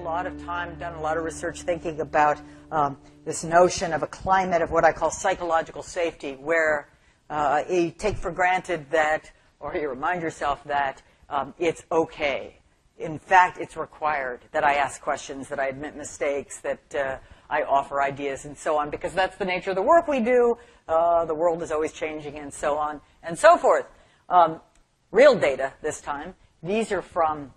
lot of time, done a lot of research thinking about this notion of a climate of what I call psychological safety, where you take for granted that, or you remind yourself that it's okay. In fact, it's required that I ask questions, that I admit mistakes, that I offer ideas, and so on, because that's the nature of the work we do. The world is always changing, and so on, and so forth. Real data this time. These are from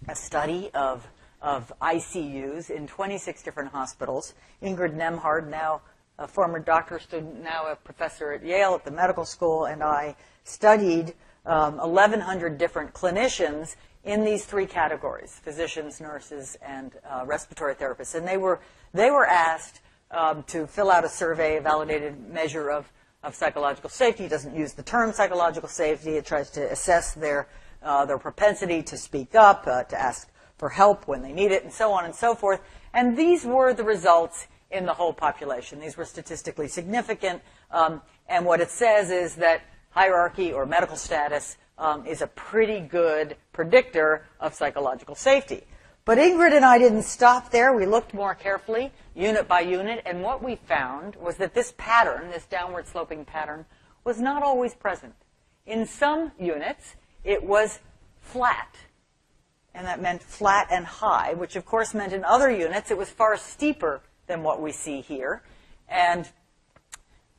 a study of ICUs in 26 different hospitals. Ingrid Nemhard, now a former doctoral student, now a professor at Yale at the medical school, and I studied 1,100 different clinicians in these three categories: physicians, nurses, and respiratory therapists. And they were asked to fill out a survey, a validated measure of psychological safety. It doesn't use the term psychological safety. It tries to assess their propensity to speak up, to ask for help when they need it, and so on and so forth. And these were the results in the whole population. These were statistically significant. And what it says is that hierarchy or medical status is a pretty good predictor of psychological safety. But Ingrid and I didn't stop there. We looked more carefully, unit by unit, and what we found was that this pattern, this downward sloping pattern, was not always present. In some units, it was flat, and that meant flat and high, which of course meant in other units it was far steeper than what we see here. And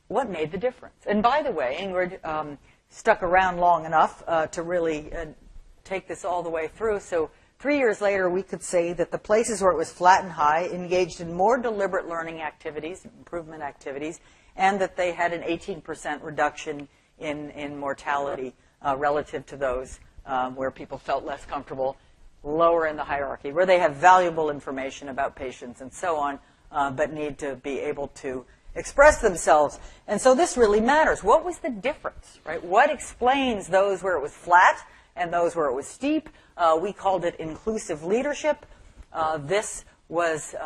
what made the difference? And by the way, Ingrid stuck around long enough to really take this all the way through. So 3 years later, we could say that the places where it was flat and high engaged in more deliberate learning activities, improvement activities, and that they had an 18% reduction in mortality relative to those where people felt less comfortable, lower in the hierarchy, where they have valuable information about patients and so on, but need to be able to express themselves. And so this really matters. What was the difference, right? What explains those where it was flat and those where it was steep? We called it inclusive leadership. This was,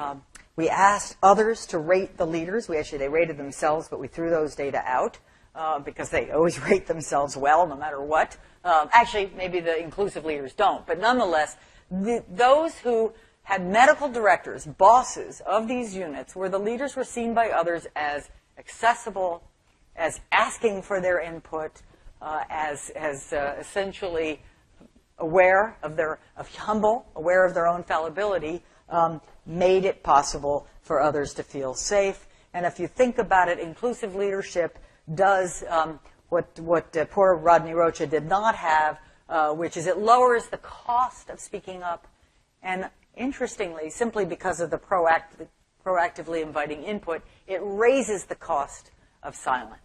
we asked others to rate the leaders. They rated themselves, but we threw those data out because they always rate themselves well, no matter what. Actually, maybe the inclusive leaders don't, but nonetheless, those who had medical directors, bosses of these units, where the leaders were seen by others as accessible, as asking for their input, as essentially aware of humble, aware of their own fallibility, made it possible for others to feel safe. And if you think about it, inclusive leadership does what poor Rodney Rocha did not have, which is it lowers the cost of speaking up. And interestingly, simply because of the proactively inviting input, it raises the cost of silence.